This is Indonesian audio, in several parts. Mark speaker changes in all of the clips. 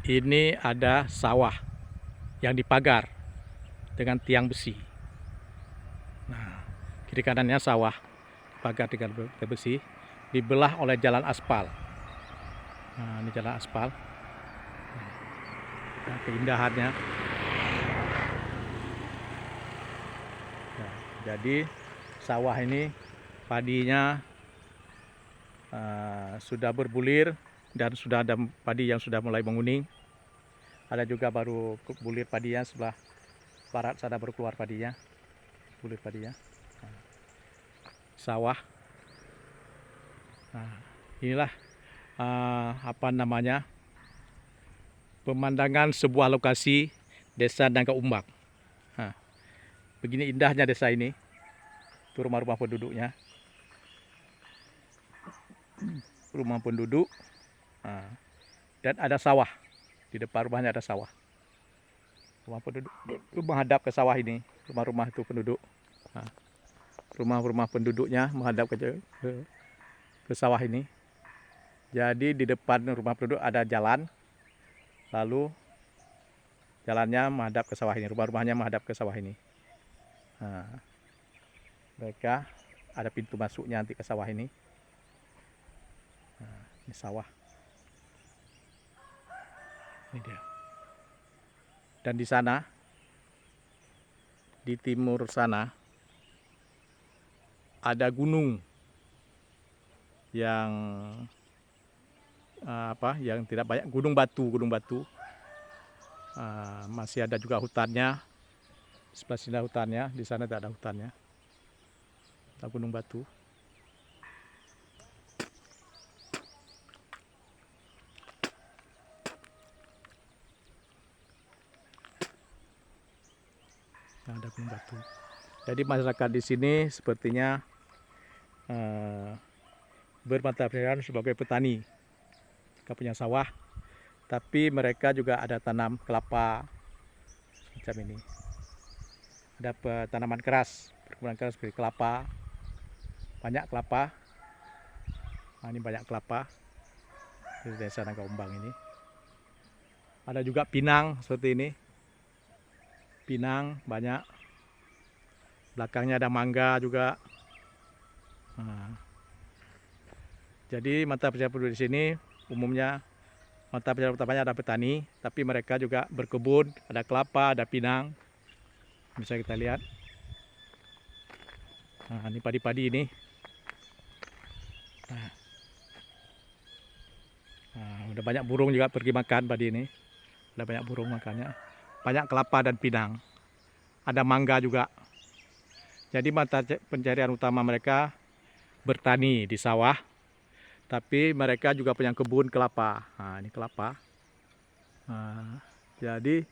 Speaker 1: Ini ada sawah yang dipagar dengan tiang besi. Nah, kiri kanannya sawah, pagar dengan tiang besi, dibelah oleh jalan aspal. Nah, ini jalan aspal. Nah, keindahannya. Nah, jadi sawah ini padinya sudah berbulir dan sudah ada padi yang sudah mulai menguning. Ada juga baru bulir padinya, sebelah barat sana baru keluar padinya, bulir padinya. Nah, sawah. Nah, inilah apa namanya, pemandangan sebuah lokasi desa Nangka Umbang. Nah, begini indahnya desa ini. Itu rumah-rumah penduduknya. Rumah penduduk. Nah, dan ada sawah. Di depan rumahnya ada sawah. Rumah penduduk itu menghadap ke sawah ini. Rumah-rumah itu penduduk. Nah, rumah-rumah penduduknya menghadap ke sawah ini. Jadi di depan rumah penduduk ada jalan. Lalu jalannya menghadap ke sawah ini. Rumah-rumahnya menghadap ke sawah ini. Nah, mereka ada pintu masuknya nanti ke sawah ini. Nah, ini sawah. Ini dia. Dan di sana, di timur sana, ada gunung yang yang tidak banyak, gunung batu. Masih ada juga hutannya. Sebelah sini ada hutannya, di sana tidak ada hutannya. Ada gunung batu. Nah, ada gunung batu. Jadi masyarakat di sini sepertinya bermata pencaharian sebagai petani. Mereka punya sawah, tapi mereka juga ada tanam kelapa macam ini. Ada tanaman keras, perkebunan keras seperti kelapa, banyak kelapa. Nah, ini banyak kelapa di desa Nangka Umbang ini. Ada juga pinang seperti ini. Pinang banyak. Belakangnya ada mangga juga. Nah, jadi mata pencaharian penduduk di sini umumnya mata pencaharian utamanya ada petani, tapi mereka juga berkebun, ada kelapa, ada pinang. Bisa kita lihat. Nah, ini padi-padi ini. Udah banyak burung juga pergi makan padi ini. Ada banyak burung makannya. Banyak kelapa dan pinang. Ada mangga juga. Jadi mata pencaharian utama mereka bertani di sawah. Tapi mereka juga punya kebun kelapa. Nah, ini kelapa. Nah, jadi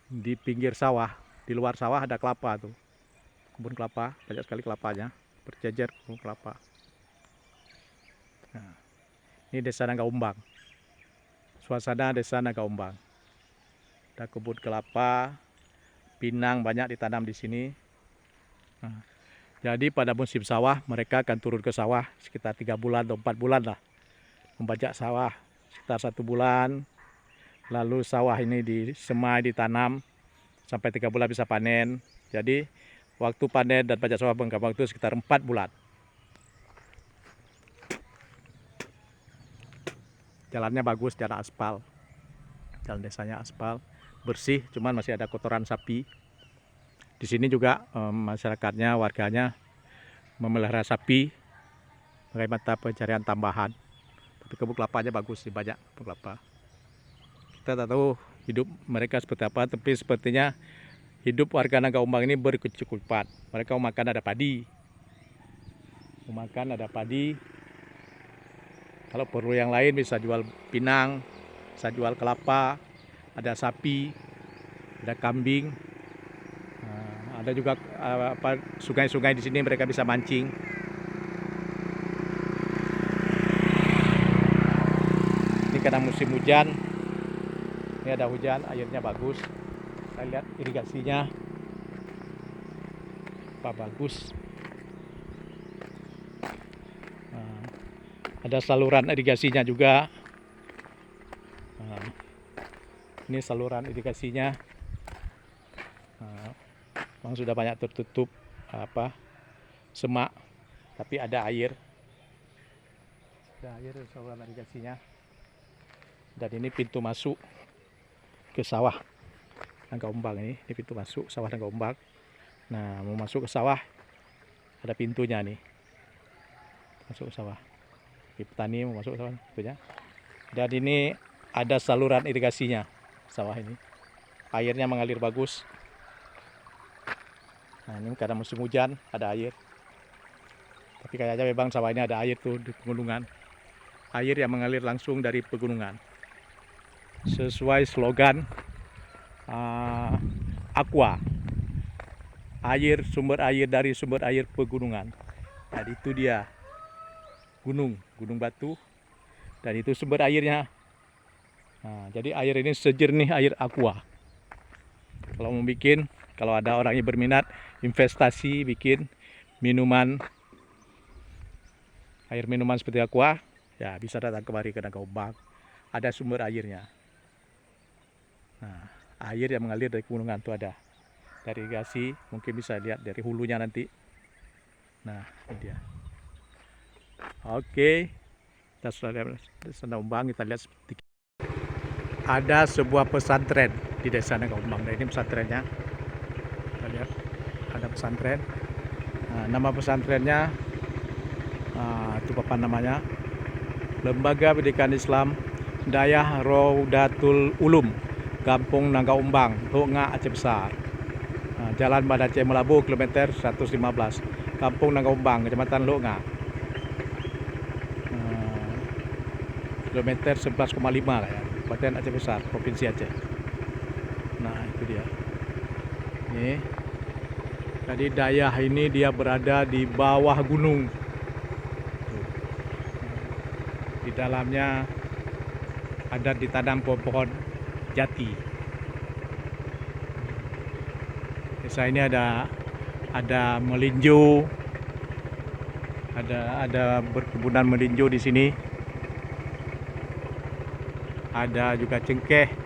Speaker 1: di pinggir sawah, di luar sawah ada kelapa tuh. Kebun kelapa, banyak sekali kelapanya. Berjejer kebun kelapa. Nah, ini desa Nangka Umbang. Suasana desa Nangka Umbang. Ada kebun kelapa, pinang banyak ditanam di sini. Nah, jadi pada musim sawah mereka akan turun ke sawah sekitar 3 bulan atau 4 bulan lah. Membajak sawah sekitar 1 bulan. Lalu sawah ini disemai, ditanam sampai 3 bulan bisa panen. Jadi waktu panen dan bajak sawah Bengkambang itu sekitar 4 bulan. Jalannya bagus, jalan aspal. Jalan desanya aspal, bersih, cuman masih ada kotoran sapi. Di sini juga masyarakatnya, warganya memelihara sapi sebagai mata pencarian tambahan. Tapi kebun kelapanya bagus sih, banyak kebun kelapa. Kita tak tahu hidup mereka seperti apa, tapi sepertinya hidup warga Nangka Umbang ini berkecukupan. Mereka mau makan ada padi. Kalau perlu yang lain bisa jual pinang, bisa jual kelapa, ada sapi, ada kambing. Ada juga sungai-sungai di sini mereka bisa mancing. Ini karena musim hujan. Ini ada hujan, airnya bagus. Kita lihat irigasinya. Apa bagus. Ada saluran irigasinya juga. Ini saluran irigasinya. Nah, memang sudah banyak tertutup semak, tapi ada air. Ada air saluran irigasinya. Dan ini pintu masuk ke sawah Nangka Umbang ini pintu masuk sawah Nangka Umbang. Nah, mau masuk ke sawah ada pintunya nih. Masuk ke sawah. Petani mau masuk ke sawah pintunya. Dan ini ada saluran irigasinya sawah ini. Airnya mengalir bagus. Nah, ini karena musim hujan ada air. Tapi kayaknya memang sawah ini ada air tuh di pegunungan. Air yang mengalir langsung dari pegunungan. Sesuai slogan Aqua. Sumber air dari sumber air pegunungan. Jadi itu dia gunung batu. Dan itu sumber airnya. Nah, jadi air ini sejernih air aqua. Kalau ada orang yang berminat investasi bikin air minuman seperti aqua, ya bisa datang kemari ke Nangka Umbang. Ada sumber airnya. Nah, air yang mengalir dari pegunungan itu ada. Dari irigasi, mungkin bisa lihat dari hulunya nanti. Nah, ini dia. Oke, kita sudah lihat Nangka Umbang, kita lihat sedikit. Ada sebuah pesantren di desa Nangka Umbang. Nah, ini pesantrennya. Kita lihat ada pesantren. Nah, nama pesantrennya itu apa namanya? Lembaga Pendidikan Islam Dayah Raudatul Ulum, Kampung Nangka Umbang, Longa, Aceh Besar. Nah, Jalan Banda Aceh Melabu, kilometer 115, Kampung Nangka Umbang, Kecamatan Longa. Kilometer 11,5 lah ya. Kabupaten Aceh Besar, Provinsi Aceh. Nah, itu dia. Ini. Jadi Dayah ini dia berada di bawah gunung. Di dalamnya ada ditanam pohon jati. Desa ini ada melinjo. Ada berkebunan melinjo di sini. Ada juga cengkeh.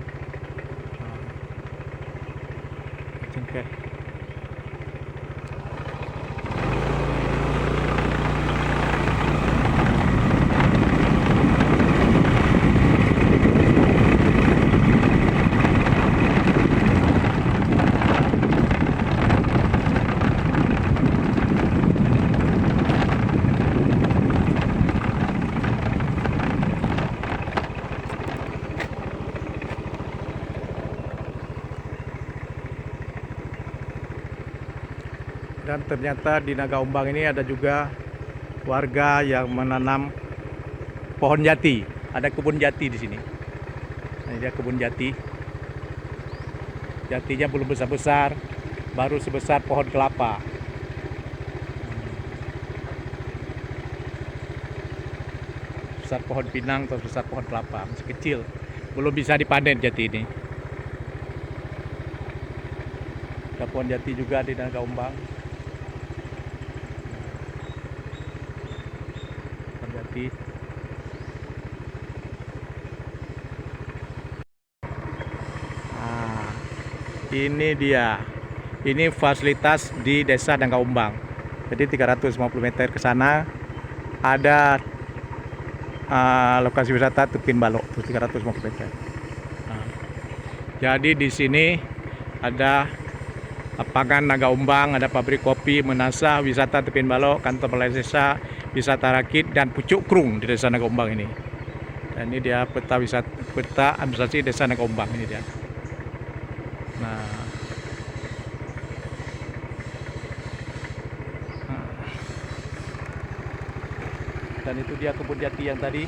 Speaker 1: Dan ternyata di Nangka Umbang ini ada juga warga yang menanam pohon jati. Ada kebun jati di sini. Ini dia kebun jati. Jatinya belum besar-besar, baru sebesar pohon kelapa. Besar pohon pinang atau besar pohon kelapa, masih kecil. Belum bisa dipanen jati ini. Ada pohon jati juga di Nangka Umbang. Nah, ini dia. Ini fasilitas di desa Nangka Umbang. Jadi 350 meter ke sana ada lokasi wisata Tupin Balok, 350 meter. Nah, jadi di sini ada lapangan Nangka Umbang, ada pabrik kopi, Menasa, wisata Tupin Balok, kantor balai desa, wisata rakit, dan pucuk krung di desa Nangka Umbang ini. Dan ini dia peta administrasi desa Nangka Umbang ini dia. Nah, dan itu dia kebun jati yang tadi.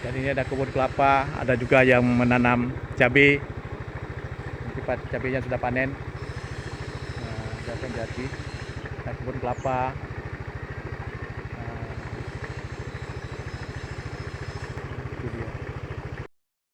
Speaker 1: Dan ini ada kebun kelapa, ada juga yang menanam cabai. Nanti cabainya sudah panen. Nah, ada kebun jati, ada kebun kelapa.